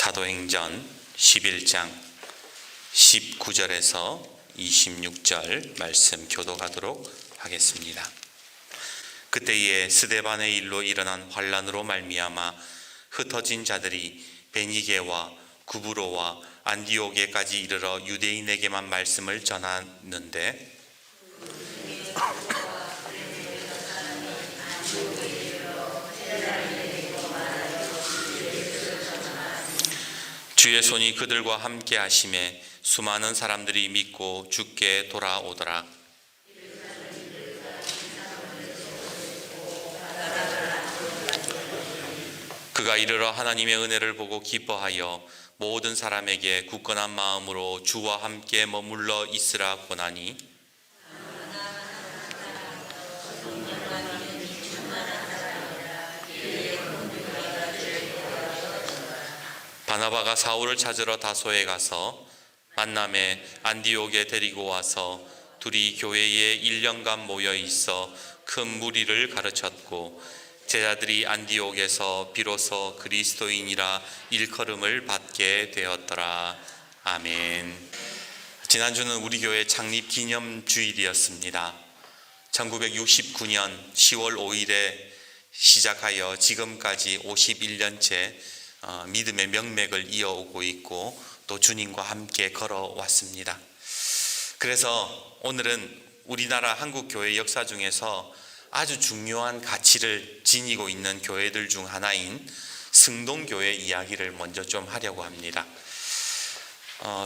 사도행전 11장 19절에서 26절 말씀 교독하도록 하겠습니다. 그때에 스데반의 일로 일어난 환란으로 말미암아 흩어진 자들이 베니게와 구브로와 안디오게까지 이르러 유대인에게만 말씀을 전하는데 주의 손이 그들과 함께 하심에 수많은 사람들이 믿고 주께 돌아오더라. 그가 이르러 하나님의 은혜를 보고 기뻐하여 모든 사람에게 굳건한 마음으로 주와 함께 머물러 있으라 권하니 바나바가 사울을 찾으러 다소에 가서 만남에 안디옥에 데리고 와서 둘이 교회에 1년간 모여 있어 큰 무리를 가르쳤고 제자들이 안디옥에서 비로소 그리스도인이라 일컬음을 받게 되었더라. 아멘. 지난주는 우리 교회 창립 기념주일이었습니다. 1969년 10월 5일에 시작하여 지금까지 51년째 믿음의 명맥을 이어오고 있고 또 주님과 함께 걸어왔습니다. 그래서 오늘은 우리나라 한국교회 역사 중에서 아주 중요한 가치를 지니고 있는 교회들 중 하나인 승동교회 이야기를 먼저 좀 하려고 합니다.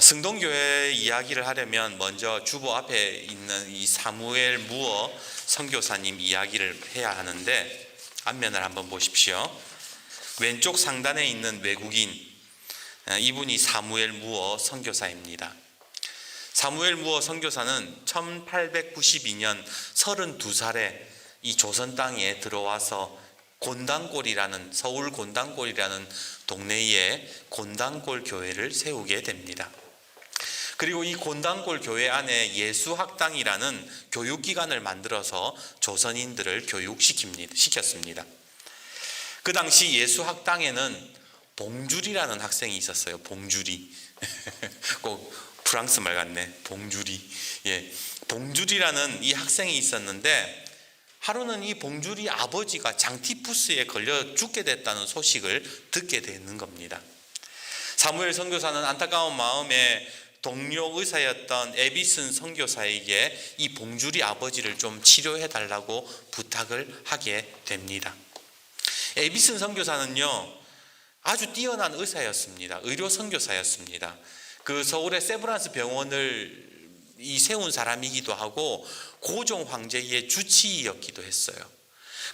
승동교회 이야기를 하려면 먼저 주보 앞에 있는 이 사무엘 무어 선교사님 이야기를 해야 하는데 앞면을 한번 보십시오. 왼쪽 상단에 있는 외국인, 이분이 사무엘 무어 선교사입니다. 사무엘 무어 선교사는 1892년 32살에 이 조선 땅에 들어와서 곤단골이라는 서울 곤단골이라는 동네에 곤단골 교회를 세우게 됩니다. 그리고 이 곤단골 교회 안에 예수학당이라는 교육기관을 만들어서 조선인들을 교육시켰습니다. 그 당시 예수학당에는 봉주리라는 학생이 있었어요. 봉주리. 꼭 프랑스 말 같네. 봉주리. 예. 봉주리라는 이 학생이 있었는데 하루는 이 봉주리 아버지가 장티푸스에 걸려 죽게 됐다는 소식을 듣게 되는 겁니다. 사무엘 선교사는 안타까운 마음에 동료 의사였던 에비슨 선교사에게 이 봉주리 아버지를 좀 치료해 달라고 부탁을 하게 됩니다. 에비슨 선교사는요 아주 뛰어난 의사였습니다. 의료 선교사였습니다. 그 서울의 세브란스 병원을 세운 사람이기도 하고 고종 황제의 주치의였기도 했어요.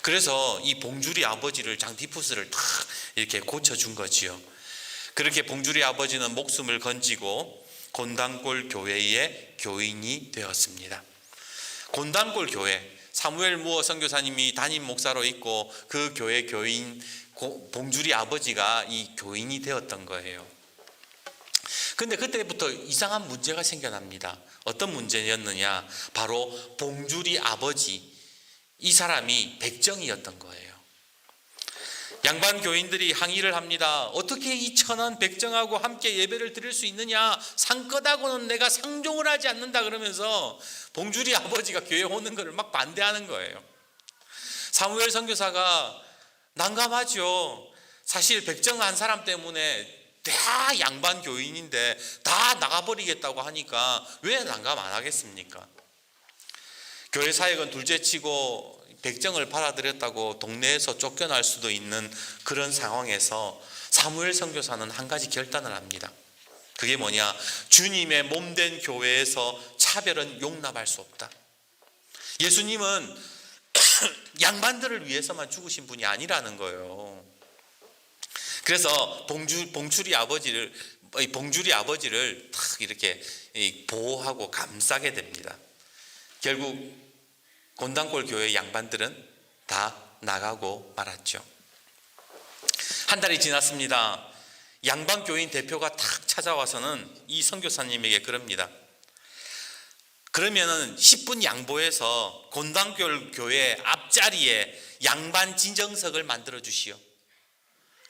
그래서 이 봉주리 아버지를 장티푸스를 탁 이렇게 고쳐준 거지요. 그렇게 봉주리 아버지는 목숨을 건지고 곤단골 교회의 교인이 되었습니다. 곤단골 교회, 사무엘 무어 선교사님이 담임 목사로 있고 그 교회 교인 봉주리 아버지가 이 교인이 되었던 거예요. 근데 그때부터 이상한 문제가 생겨납니다. 어떤 문제였느냐? 바로 봉주리 아버지, 이 사람이 백정이었던 거예요. 양반 교인들이 항의를 합니다. 어떻게 이 천한 백정하고 함께 예배를 드릴 수 있느냐? 상껏하고는 내가 상종을 하지 않는다 그러면서 봉주리 아버지가 교회에 오는 것을 막 반대하는 거예요. 사무엘 선교사가 난감하죠. 사실 백정 한 사람 때문에 다 양반 교인인데 다 나가버리겠다고 하니까 왜 난감 안 하겠습니까? 교회 사역은 둘째치고 백정을 받아들였다고 동네에서 쫓겨날 수도 있는 그런 상황에서 사무엘 선교사는 한 가지 결단을 합니다. 그게 뭐냐? 주님의 몸된 교회에서 차별은 용납할 수 없다. 예수님은 양반들을 위해서만 죽으신 분이 아니라는 거예요. 그래서 봉주리 아버지를 탁 이렇게 보호하고 감싸게 됩니다. 결국 곤단골 교회 양반들은 다 나가고 말았죠. 한 달이 지났습니다. 양반 교인 대표가 탁 찾아와서는 이 선교사님에게 그럽니다. 그러면은 10분 양보해서 곤단골 교회 앞자리에 양반 진정석을 만들어 주시오.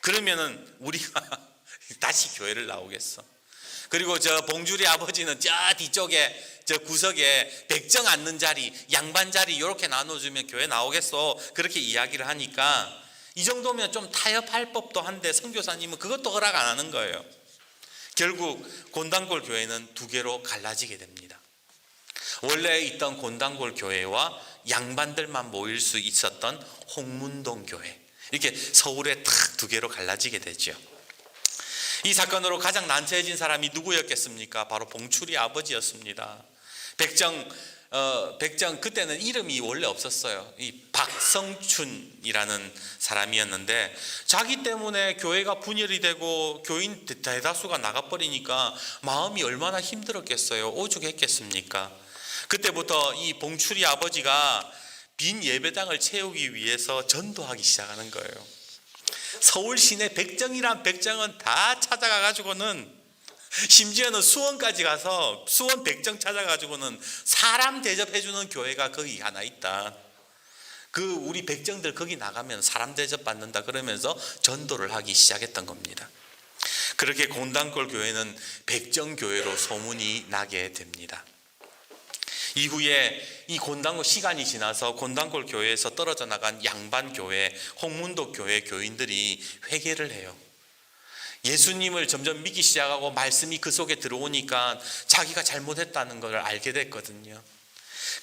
그러면은 우리가 다시 교회를 나오겠어? 그리고 저 봉주리 아버지는 저 뒤쪽에 저 구석에 백정 앉는 자리, 양반 자리 이렇게 나눠주면 교회 나오겠어? 그렇게 이야기를 하니까 이 정도면 좀 타협할 법도 한데 선교사님은 그것도 허락 안 하는 거예요. 결국 곤단골 교회는 두 개로 갈라지게 됩니다. 원래 있던 곤단골 교회와 양반들만 모일 수 있었던 홍문동 교회, 이렇게 서울에 탁 두 개로 갈라지게 되죠. 이 사건으로 가장 난처해진 사람이 누구였겠습니까? 바로 봉출이 아버지였습니다. 백정 그때는 이름이 원래 없었어요. 이 박성춘이라는 사람이었는데 자기 때문에 교회가 분열이 되고 교인 대다수가 나가버리니까 마음이 얼마나 힘들었겠어요. 오죽했겠습니까? 그때부터 이 봉출이 아버지가 빈 예배당을 채우기 위해서 전도하기 시작하는 거예요. 서울 시내 백정이란 백정은 다 찾아가가지고는, 심지어는 수원까지 가서 수원 백정 찾아가지고는 사람 대접해주는 교회가 거기 하나 있다. 그 우리 백정들 거기 나가면 사람 대접 받는다 그러면서 전도를 하기 시작했던 겁니다. 그렇게 곤단골 교회는 백정교회로 소문이 나게 됩니다. 이후에 이 곤단골 시간이 지나서 곤단골 교회에서 떨어져 나간 양반교회, 홍문도 교회 교인들이 회개를 해요. 예수님을 점점 믿기 시작하고 말씀이 그 속에 들어오니까 자기가 잘못했다는 걸 알게 됐거든요.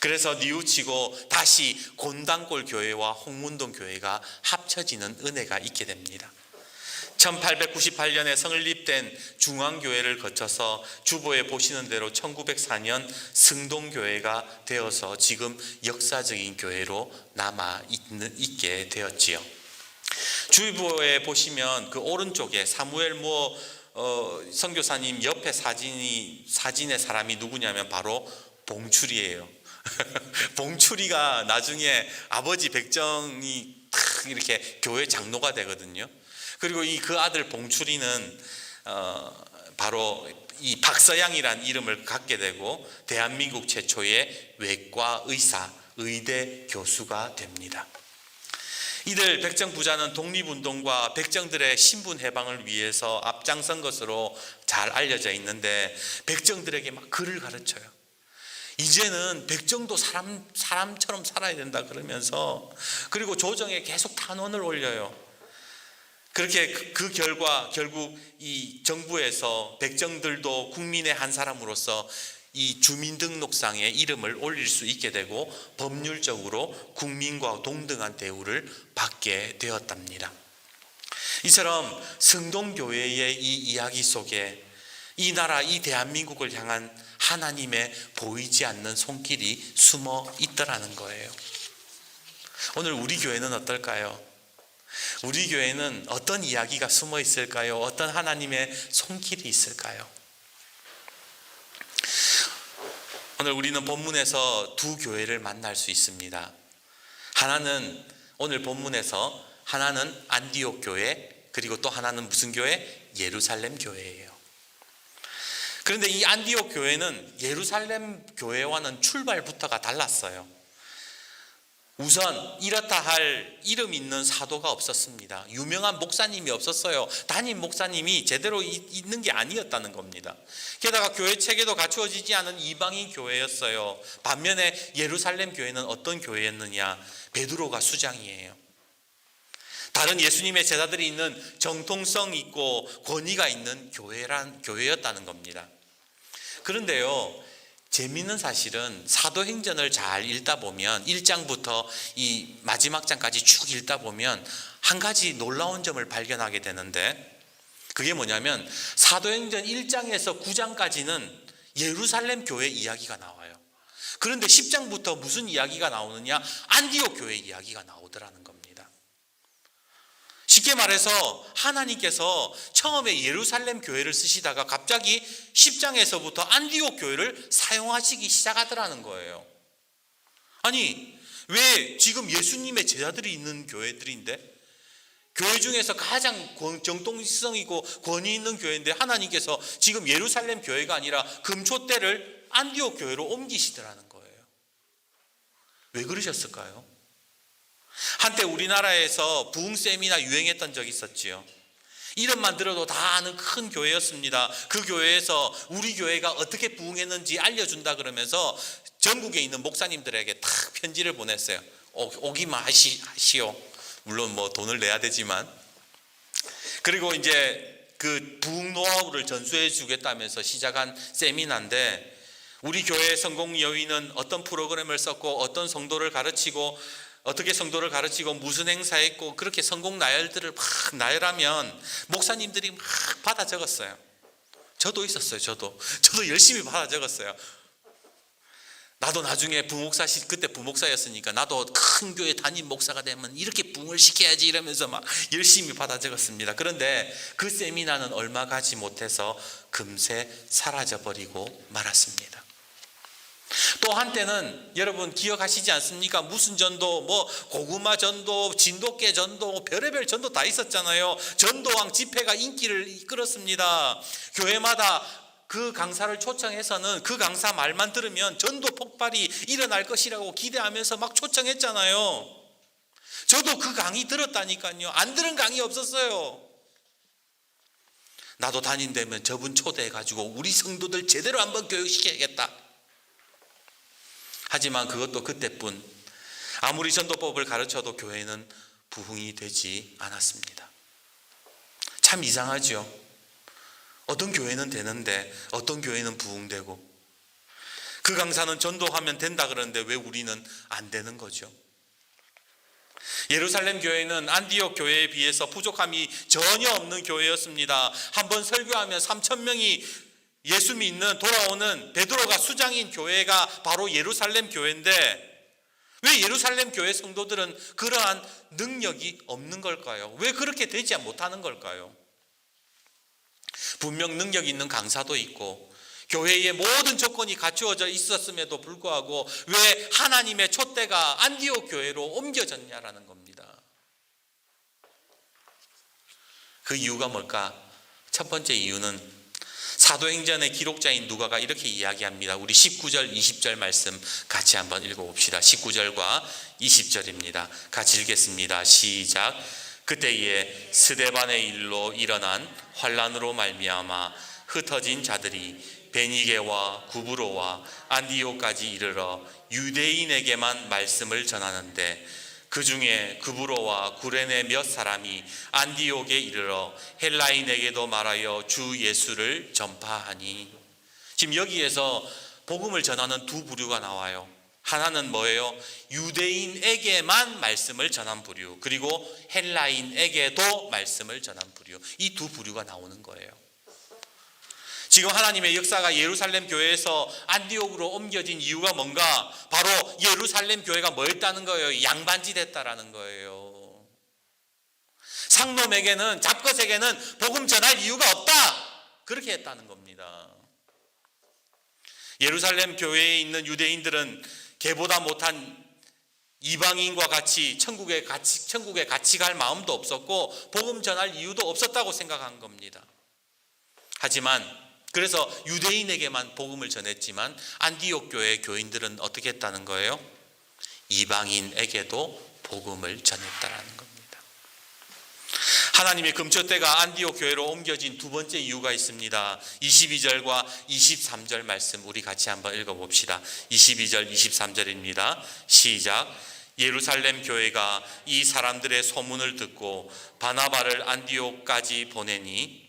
그래서 뉘우치고 다시 곤단골 교회와 홍문동 교회가 합쳐지는 은혜가 있게 됩니다. 1898년에 설립된 중앙교회를 거쳐서 주보에 보시는 대로 1904년 승동교회가 되어서 지금 역사적인 교회로 남아있게 되었지요. 주보에 보시면 그 오른쪽에 사무엘 선교사님 옆에 사진의 사람이 누구냐면 바로 봉출이에요. 봉출이가 나중에 아버지 백정이 이렇게 교회 장로가 되거든요. 그리고 그 아들 봉출이는 바로 이 박서양이란 이름을 갖게 되고 대한민국 최초의 외과 의사, 의대 교수가 됩니다. 이들 백정 부자는 독립운동과 백정들의 신분 해방을 위해서 앞장선 것으로 잘 알려져 있는데 백정들에게 막 글을 가르쳐요. 이제는 백정도 사람처럼 살아야 된다 그러면서, 그리고 조정에 계속 탄원을 올려요. 그렇게 그 결과 결국 이 정부에서 백정들도 국민의 한 사람으로서 이 주민등록상에 이름을 올릴 수 있게 되고 법률적으로 국민과 동등한 대우를 받게 되었답니다. 이처럼 승동교회의 이 이야기 속에 이 나라, 이 대한민국을 향한 하나님의 보이지 않는 손길이 숨어 있더라는 거예요. 오늘 우리 교회는 어떨까요? 우리 교회는 어떤 이야기가 숨어 있을까요? 어떤 하나님의 손길이 있을까요? 오늘 우리는 본문에서 두 교회를 만날 수 있습니다. 하나는 오늘 본문에서 하나는 안디옥 교회, 그리고 또 하나는 무슨 교회? 예루살렘 교회예요. 그런데 이 안디옥 교회는 예루살렘 교회와는 출발부터가 달랐어요. 우선 이렇다 할 이름 있는 사도가 없었습니다. 유명한 목사님이 없었어요. 담임 목사님이 제대로 있는 게 아니었다는 겁니다. 게다가 교회 체계도 갖추어지지 않은 이방인 교회였어요. 반면에 예루살렘 교회는 어떤 교회였느냐? 베드로가 수장이에요. 다른 예수님의 제자들이 있는 정통성 있고 권위가 있는 교회였다는 겁니다. 그런데요, 재미있는 사실은 사도행전을 잘 읽다 보면 1장부터 이 마지막 장까지 쭉 읽다 보면 한 가지 놀라운 점을 발견하게 되는데, 그게 뭐냐면 사도행전 1장에서 9장까지는 예루살렘 교회 이야기가 나와요. 그런데 10장부터 무슨 이야기가 나오느냐? 안디옥 교회 이야기가 나오더라는 겁니다. 쉽게 말해서 하나님께서 처음에 예루살렘 교회를 쓰시다가 갑자기 10장에서부터 안디옥 교회를 사용하시기 시작하더라는 거예요. 아니, 왜 지금 예수님의 제자들이 있는 교회들인데, 교회 중에서 가장 정통성이고 권위 있는 교회인데 하나님께서 지금 예루살렘 교회가 아니라 금초대를 안디옥 교회로 옮기시더라는 거예요. 왜 그러셨을까요? 한때 우리나라에서 부흥 세미나 유행했던 적이 있었지요. 이름만 들어도 다 아는 큰 교회였습니다. 그 교회에서 우리 교회가 어떻게 부흥했는지 알려준다 그러면서 전국에 있는 목사님들에게 탁 편지를 보냈어요. 오기만 하시오. 물론 뭐 돈을 내야 되지만. 그리고 이제 그 부흥 노하우를 전수해 주겠다면서 시작한 세미나인데, 우리 교회의 성공 여인은 어떤 프로그램을 썼고 어떤 성도를 가르치고 어떻게 성도를 가르치고 무슨 행사했고 그렇게 성공 나열들을 막 나열하면 목사님들이 막 받아 적었어요. 저도 있었어요. 저도 열심히 받아 적었어요. 나도 나중에 그때 부목사였으니까 나도 큰 교회 담임 목사가 되면 이렇게 부흥을 시켜야지 이러면서 막 열심히 받아 적었습니다. 그런데 그 세미나는 얼마 가지 못해서 금세 사라져버리고 말았습니다. 또 한때는 여러분 기억하시지 않습니까? 무슨 전도, 뭐 고구마 전도, 진돗개 전도, 별의별 전도 다 있었잖아요. 전도왕 집회가 인기를 이끌었습니다. 교회마다 그 강사를 초청해서는 그 강사 말만 들으면 전도 폭발이 일어날 것이라고 기대하면서 막 초청했잖아요. 저도 그 강의 들었다니까요. 안 들은 강의 없었어요. 나도 담임되면 저분 초대해가지고 우리 성도들 제대로 한번 교육시켜야겠다. 하지만 그것도 그때뿐. 아무리 전도법을 가르쳐도 교회는 부흥이 되지 않았습니다. 참 이상하죠. 어떤 교회는 되는데 어떤 교회는 부흥되고, 그 강사는 전도하면 된다 그러는데 왜 우리는 안 되는 거죠? 예루살렘 교회는 안디옥 교회에 비해서 부족함이 전혀 없는 교회였습니다. 한번 설교하면 3,000명이 예수 믿는 돌아오는 베드로가 수장인 교회가 바로 예루살렘 교회인데, 왜 예루살렘 교회 성도들은 그러한 능력이 없는 걸까요? 왜 그렇게 되지 못하는 걸까요? 분명 능력 있는 강사도 있고 교회의 모든 조건이 갖추어져 있었음에도 불구하고 왜 하나님의 촛대가 안디옥 교회로 옮겨졌냐라는 겁니다. 그 이유가 뭘까? 첫 번째 이유는 사도행전의 기록자인 누가가 이렇게 이야기합니다. 우리 19절 20절 말씀 같이 한번 읽어봅시다. 19절과 20절입니다. 같이 읽겠습니다. 시작. 그때에 스데반의 일로 일어난 환란으로 말미암아 흩어진 자들이 베니게와 구브로와 안디옥까지 이르러 유대인에게만 말씀을 전하는데, 그 중에 구브로와 구레네 몇 사람이 안디옥에 이르러 헬라인에게도 말하여 주 예수를 전파하니. 지금 여기에서 복음을 전하는 두 부류가 나와요. 하나는 뭐예요? 유대인에게만 말씀을 전한 부류, 그리고 헬라인에게도 말씀을 전한 부류. 이 두 부류가 나오는 거예요. 지금 하나님의 역사가 예루살렘 교회에서 안디옥으로 옮겨진 이유가 뭔가? 바로 예루살렘 교회가 뭐였다는 거예요? 양반지 됐다라는 거예요. 상놈에게는, 잡것에게는 복음 전할 이유가 없다, 그렇게 했다는 겁니다. 예루살렘 교회에 있는 유대인들은 개보다 못한 이방인과 같이 천국에 같이 갈 마음도 없었고 복음 전할 이유도 없었다고 생각한 겁니다. 하지만 그래서 유대인에게만 복음을 전했지만 안디옥 교회 교인들은 어떻게 했다는 거예요? 이방인에게도 복음을 전했다라는 겁니다. 하나님의 금초대가 안디옥 교회로 옮겨진 두 번째 이유가 있습니다. 22절과 23절 말씀 우리 같이 한번 읽어봅시다. 22절 23절입니다. 시작. 예루살렘 교회가 이 사람들의 소문을 듣고 바나바를 안디옥까지 보내니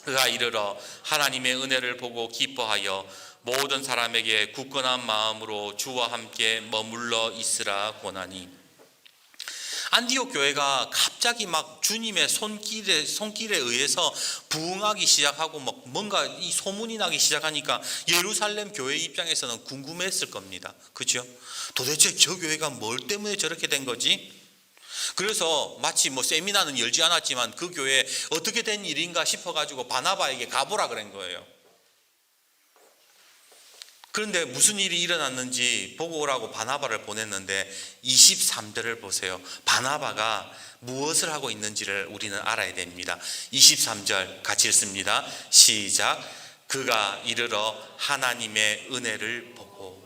그가 이르러 하나님의 은혜를 보고 기뻐하여 모든 사람에게 굳건한 마음으로 주와 함께 머물러 있으라 권하니. 안디옥 교회가 갑자기 막 주님의 손길에 의해서 부흥하기 시작하고 뭔가 이 소문이 나기 시작하니까 예루살렘 교회 입장에서는 궁금했을 겁니다. 그렇죠? 도대체 저 교회가 뭘 때문에 저렇게 된 거지? 그래서 마치 세미나는 열지 않았지만 그 교회에 어떻게 된 일인가 싶어가지고 바나바에게 가보라 그런 거예요. 그런데 무슨 일이 일어났는지 보고 오라고 바나바를 보냈는데 23절을 보세요. 바나바가 무엇을 하고 있는지를 우리는 알아야 됩니다. 23절 같이 읽습니다. 시작. 그가 이르러 하나님의 은혜를 보고.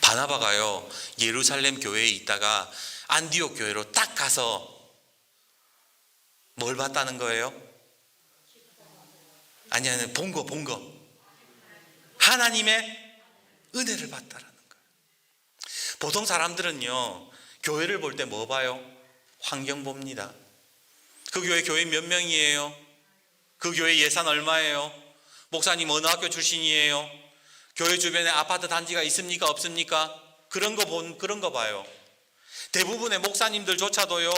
바나바가요 예루살렘 교회에 있다가 안디옥 교회로 딱 가서 뭘 봤다는 거예요? 아니 본 거 하나님의 은혜를 봤다라는 거예요. 보통 사람들은요 교회를 볼 때 뭐 봐요? 환경 봅니다. 그 교회 몇 명이에요? 그 교회 예산 얼마예요? 목사님 어느 학교 출신이에요? 교회 주변에 아파트 단지가 있습니까? 없습니까? 그런 거 봐요. 대부분의 목사님들조차도요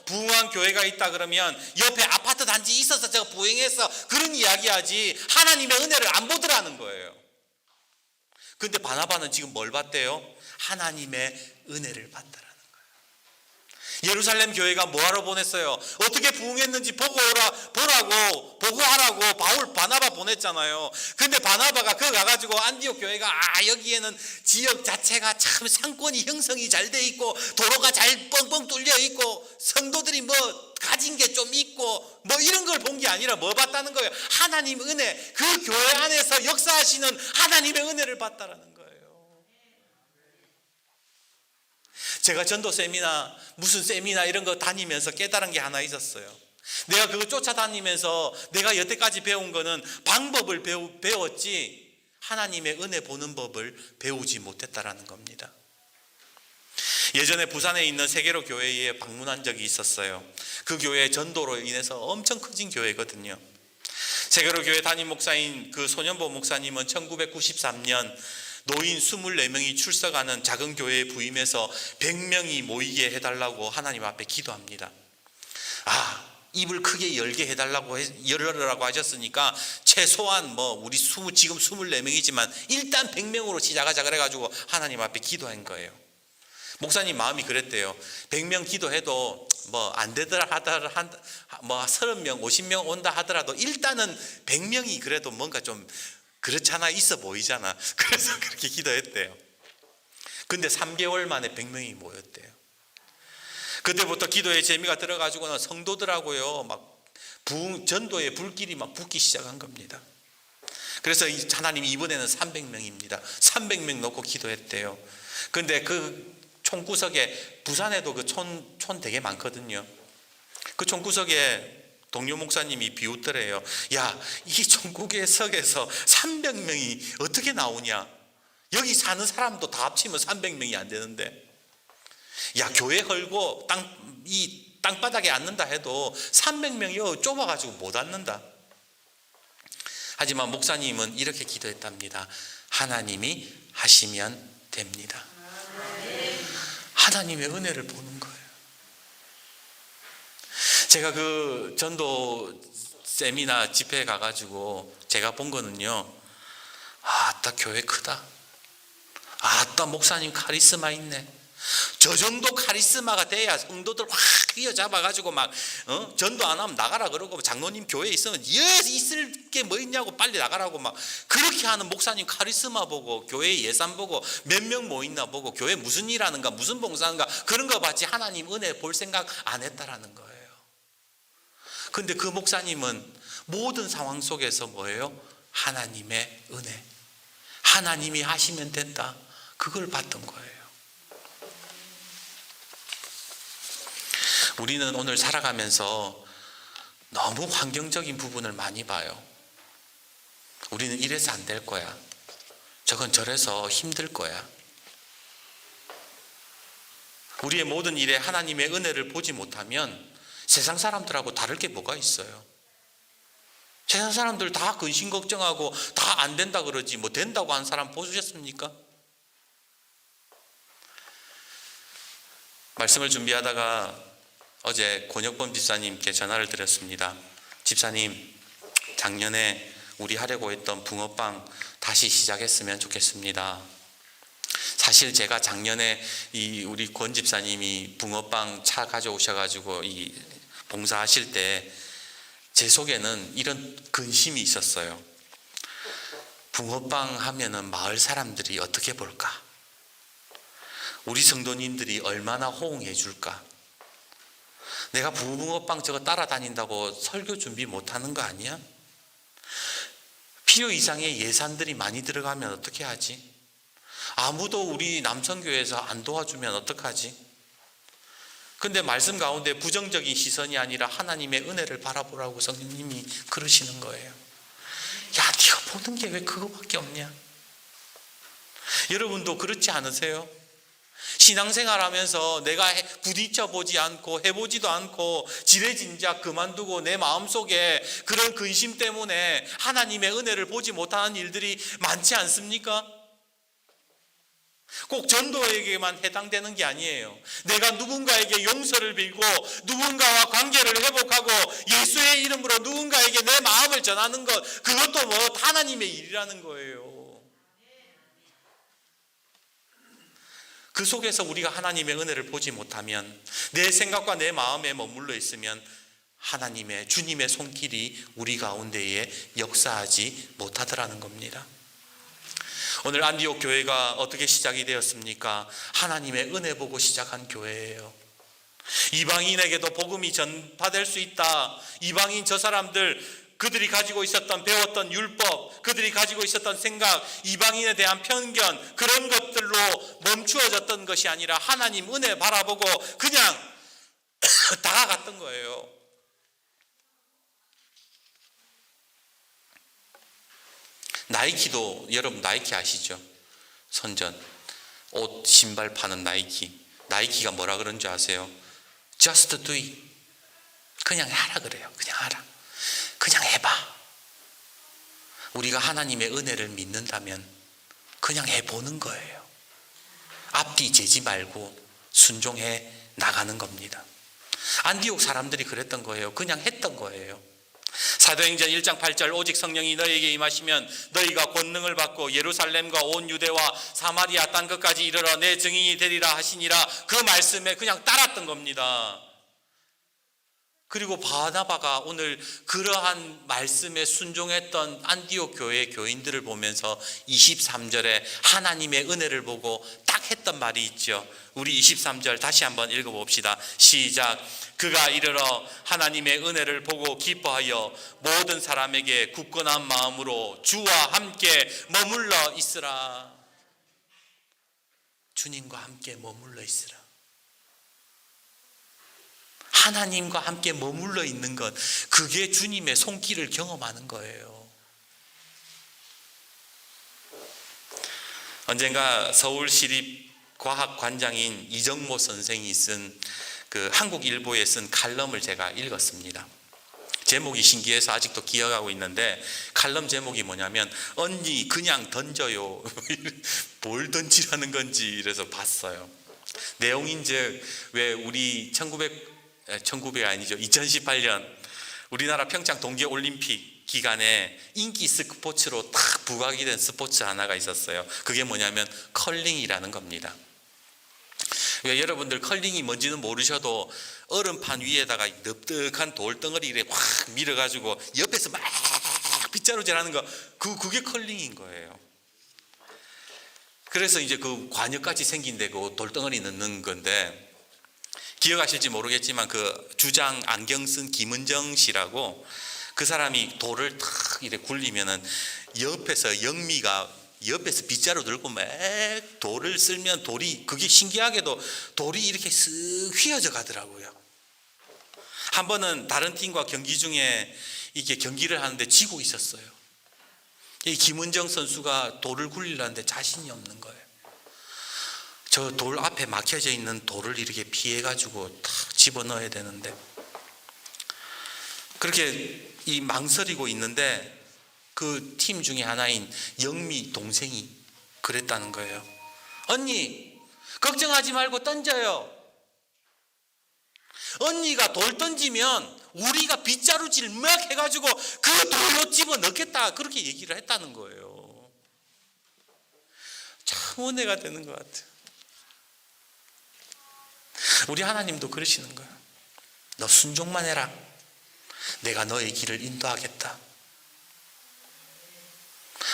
부흥한 교회가 있다 그러면 옆에 아파트 단지 있어서 제가 부흥했어 그런 이야기하지 하나님의 은혜를 안 보더라는 거예요. 근데 바나바는 지금 뭘 봤대요? 하나님의 은혜를 봤다라는 거예요. 예루살렘 교회가 뭐하러 보냈어요? 어떻게 부흥했는지 보고하라고 바나바 보냈잖아요. 근데 바나바가 그거 가가지고 안디옥 교회가 여기에는 지역 자체가 참 상권이 형성이 잘 돼 있고 도로가 잘 뻥뻥 뚫려 있고 성도들이 뭐 가진 게 좀 있고 뭐 이런 걸 본 게 아니라 뭐 봤다는 거예요? 하나님 은혜, 그 교회 안에서 역사하시는 하나님의 은혜를 봤다라는 거예요. 제가 전도 세미나 무슨 세미나 이런 거 다니면서 깨달은 게 하나 있었어요. 내가 그거 쫓아다니면서 내가 여태까지 배운 거는 방법을 배웠지 하나님의 은혜 보는 법을 배우지 못했다라는 겁니다. 예전에 부산에 있는 세계로 교회에 방문한 적이 있었어요. 그 교회 전도로 인해서 엄청 커진 교회거든요. 세계로 교회 담임 목사인 그 손현보 목사님은 1993년 노인 24명이 출석하는 작은 교회에 부임해서 100명이 모이게 해달라고 하나님 앞에 기도합니다. 입을 크게 열으라고 하셨으니까 최소한 우리 지금 24명이지만 일단 100명으로 시작하자 그래가지고 하나님 앞에 기도한 거예요. 목사님 마음이 그랬대요. 100명 기도해도 안 되더라 하더라 30명 50명 온다 하더라도 일단은 100명이 그래도 뭔가 좀 그렇잖아, 있어 보이잖아. 그래서 그렇게 기도했대요. 근데 3개월 만에 100명이 모였대요. 그때부터 기도에 재미가 들어가지고는 성도들하고요 전도의 불길이 붙기 시작한 겁니다. 그래서 하나님이 이번에는 300명입니다 300명 놓고 기도했대요. 근데 그 촌구석에, 부산에도 그 촌 되게 많거든요. 그 촌구석에 동료 목사님이 비웃더래요. 이 전국의석에서 300명이 어떻게 나오냐? 여기 사는 사람도 다 합치면 300명이 안 되는데, 교회 헐고 땅바닥에 앉는다 해도 300명이 좁아가지고 못 앉는다. 하지만 목사님은 이렇게 기도했답니다. 하나님이 하시면 됩니다. 하나님의 은혜를 보는 거예요. 제가 그 전도 세미나 집회에 가가지고 제가 본 거는요, 아따 교회 크다, 아따 목사님 카리스마 있네. 저 정도 카리스마가 돼야 성도들 확 휘어잡아가지고 전도 안 하면 나가라 그러고, 장로님 교회에 있으면 있을 게 뭐 있냐고 빨리 나가라고 그렇게 하는 목사님 카리스마 보고, 교회 예산 보고, 몇 명 모있나 보고, 교회 무슨 일 하는가 무슨 봉사하는가 그런 거 봤지 하나님 은혜 볼 생각 안 했다라는 거예요. 근데 그 목사님은 모든 상황 속에서 뭐예요? 하나님의 은혜, 하나님이 하시면 된다, 그걸 봤던 거예요. 우리는 오늘 살아가면서 너무 환경적인 부분을 많이 봐요. 우리는 이래서 안 될 거야, 저건 저래서 힘들 거야. 우리의 모든 일에 하나님의 은혜를 보지 못하면 세상 사람들하고 다를 게 뭐가 있어요? 세상 사람들 다 근심 걱정하고 다 안 된다 그러지 된다고 하는 사람 보셨습니까? 말씀을 준비하다가 어제 권혁범 집사님께 전화를 드렸습니다. 집사님, 작년에 우리 하려고 했던 붕어빵 다시 시작했으면 좋겠습니다. 사실 제가 작년에 우리 권 집사님이 붕어빵 차 가져오셔가지고 봉사하실 때 제 속에는 이런 근심이 있었어요. 붕어빵 하면은 마을 사람들이 어떻게 볼까? 우리 성도님들이 얼마나 호응해 줄까? 내가 붕어빵 저거 따라다닌다고 설교 준비 못하는 거 아니야? 필요 이상의 예산들이 많이 들어가면 어떻게 하지? 아무도 우리 남성교회에서 안 도와주면 어떡하지? 근데 말씀 가운데 부정적인 시선이 아니라 하나님의 은혜를 바라보라고 성령님이 그러시는 거예요. 야, 네가 보는 게 왜 그거밖에 없냐? 여러분도 그렇지 않으세요? 신앙생활하면서 내가 부딪혀 보지 않고 해보지도 않고 지레진작 그만두고 내 마음속에 그런 근심 때문에 하나님의 은혜를 보지 못하는 일들이 많지 않습니까? 꼭 전도에게만 해당되는 게 아니에요. 내가 누군가에게 용서를 빌고 누군가와 관계를 회복하고 예수의 이름으로 누군가에게 내 마음을 전하는 것, 그것도 뭐 하나님의 일이라는 거예요. 그 속에서 우리가 하나님의 은혜를 보지 못하면, 내 생각과 내 마음에 머물러 있으면 하나님의, 주님의 손길이 우리 가운데에 역사하지 못하더라는 겁니다. 오늘 안디옥 교회가 어떻게 시작이 되었습니까? 하나님의 은혜 보고 시작한 교회예요. 이방인에게도 복음이 전파될 수 있다. 이방인 저 사람들, 그들이 가지고 있었던 배웠던 율법, 그들이 가지고 있었던 생각, 이방인에 대한 편견, 그런 것들로 멈추어졌던 것이 아니라 하나님 은혜 바라보고 그냥 다가갔던 거예요. 나이키도, 여러분 나이키 아시죠? 선전 옷 신발 파는 나이키가 뭐라 그런 줄 아세요? Just do it. 그냥 하라 그래요. 그냥 하라. 그냥 해봐. 우리가 하나님의 은혜를 믿는다면 그냥 해보는 거예요. 앞뒤 재지 말고 순종해 나가는 겁니다. 안디옥 사람들이 그랬던 거예요. 그냥 했던 거예요. 사도행전 1장 8절 오직 성령이 너희에게 임하시면 너희가 권능을 받고 예루살렘과 온 유대와 사마리아 땅 끝까지 이르러 내 증인이 되리라 하시니라. 그 말씀에 그냥 따랐던 겁니다. 그리고 바나바가 오늘 그러한 말씀에 순종했던 안디옥 교회 교인들을 보면서 23절에 하나님의 은혜를 보고 딱 했던 말이 있죠. 우리 23절 다시 한번 읽어봅시다. 시작. 그가 이르러 하나님의 은혜를 보고 기뻐하여 모든 사람에게 굳건한 마음으로 주와 함께 머물러 있으라. 주님과 함께 머물러 있으라. 하나님과 함께 머물러 있는 것, 그게 주님의 손길을 경험하는 거예요. 언젠가 서울시립과학관장인 이정모 선생이 쓴 그 한국일보에 쓴 칼럼을 제가 읽었습니다. 제목이 신기해서 아직도 기억하고 있는데, 칼럼 제목이 뭐냐면 언니 그냥 던져요. 뭘 던지라는 건지 이래서 봤어요. 내용인즉 왜 우리 1900이 아니죠. 2018년 우리나라 평창 동계올림픽 기간에 인기 스포츠로 탁 부각이 된 스포츠 하나가 있었어요. 그게 뭐냐면 컬링이라는 겁니다. 여러분들 컬링이 뭔지는 모르셔도 얼음판 위에다가 넓적한 돌덩어리 이렇게 확 밀어가지고 옆에서 막 빗자루질하는 거, 그게 컬링인 거예요. 그래서 이제 그 관역같이 생긴 데 그 돌덩어리 넣는 건데, 기억하실지 모르겠지만 그 주장 안경 쓴 김은정 씨라고, 그 사람이 돌을 탁 이렇게 굴리면은 옆에서 영미가 옆에서 빗자루 들고 막 돌을 쓸면 돌이, 그게 신기하게도 돌이 이렇게 쓱 휘어져 가더라고요. 한 번은 다른 팀과 경기 중에 이게 경기를 하는데 지고 있었어요. 이 김은정 선수가 돌을 굴리려는데 자신이 없는 거예요. 저 돌 앞에 막혀져 있는 돌을 이렇게 피해가지고 탁 집어넣어야 되는데, 그렇게 이 망설이고 있는데 그 팀 중에 하나인 영미 동생이 그랬다는 거예요. 언니 걱정하지 말고 던져요. 언니가 돌 던지면 우리가 빗자루질 막 해가지고 그 돌로 집어넣겠다, 그렇게 얘기를 했다는 거예요. 참 은혜가 되는 것 같아요. 우리 하나님도 그러시는 거예요. 너 순종만 해라. 내가 너의 길을 인도하겠다.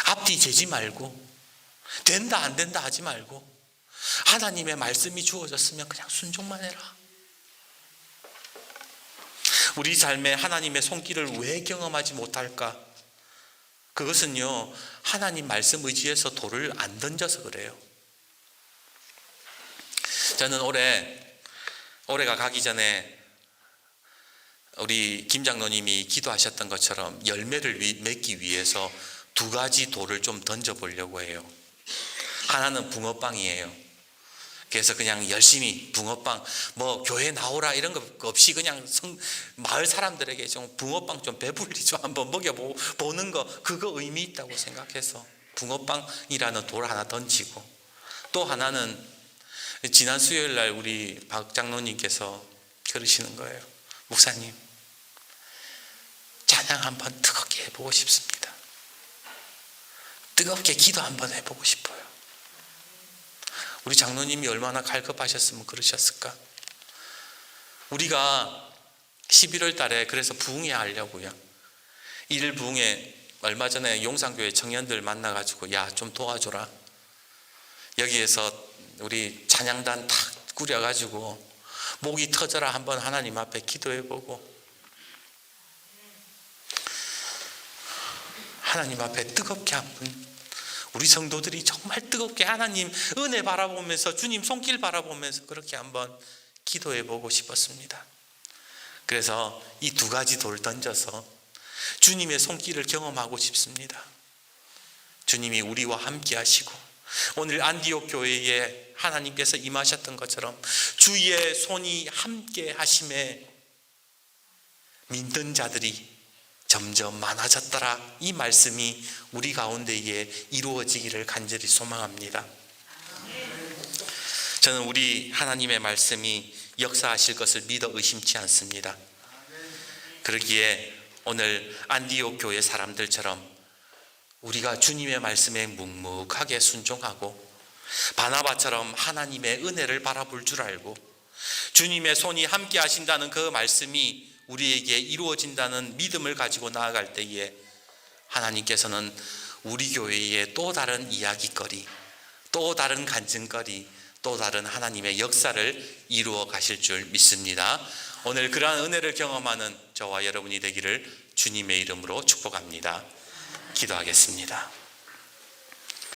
앞뒤 재지 말고, 된다 안 된다 하지 말고, 하나님의 말씀이 주어졌으면 그냥 순종만 해라. 우리 삶에 하나님의 손길을 왜 경험하지 못할까? 그것은요, 하나님 말씀 의지해서 돌을 안 던져서 그래요. 저는 올해가 가기 전에 우리 김 장로님이 기도하셨던 것처럼 열매를 맺기 위해서 두 가지 돌을 좀 던져보려고 해요. 하나는 붕어빵이에요. 그래서 그냥 열심히 붕어빵, 뭐 교회 나오라 이런 거 없이 그냥 마을 사람들에게 좀 붕어빵 좀 배불리 좀 한번 먹여보는 거, 그거 의미 있다고 생각해서 붕어빵이라는 돌 하나 던지고, 또 하나는 지난 수요일 날 우리 박 장로님께서 그러시는 거예요. 목사님, 찬양 한번 뜨겁게 해보고 싶습니다. 뜨겁게 기도 한번 해보고 싶어요. 우리 장로님이 얼마나 갈급하셨으면 그러셨을까? 우리가 11월 달에 그래서 부흥회 하려고요. 1일 부흥회 얼마 전에 용산교회 청년들 만나가지고 야, 좀 도와줘라. 여기에서 우리 찬양단 탁 꾸려가지고 목이 터져라 한번 하나님 앞에 기도해보고 하나님 앞에 뜨겁게 한번 우리 성도들이 정말 뜨겁게 하나님 은혜 바라보면서 주님 손길 바라보면서 그렇게 한번 기도해보고 싶었습니다. 그래서 이 두 가지 돌 던져서 주님의 손길을 경험하고 싶습니다. 주님이 우리와 함께 하시고 오늘 안디옥 교회에 하나님께서 임하셨던 것처럼 주의 손이 함께 하심에 믿는 자들이 점점 많아졌더라. 이 말씀이 우리 가운데에 이루어지기를 간절히 소망합니다. 저는 우리 하나님의 말씀이 역사하실 것을 믿어 의심치 않습니다. 그러기에 오늘 안디옥 교회 사람들처럼 우리가 주님의 말씀에 묵묵하게 순종하고 바나바처럼 하나님의 은혜를 바라볼 줄 알고 주님의 손이 함께 하신다는 그 말씀이 우리에게 이루어진다는 믿음을 가지고 나아갈 때에 하나님께서는 우리 교회에 또 다른 이야기거리, 또 다른 간증거리, 또 다른 하나님의 역사를 이루어 가실 줄 믿습니다. 오늘 그러한 은혜를 경험하는 저와 여러분이 되기를 주님의 이름으로 축복합니다. 기도하겠습니다.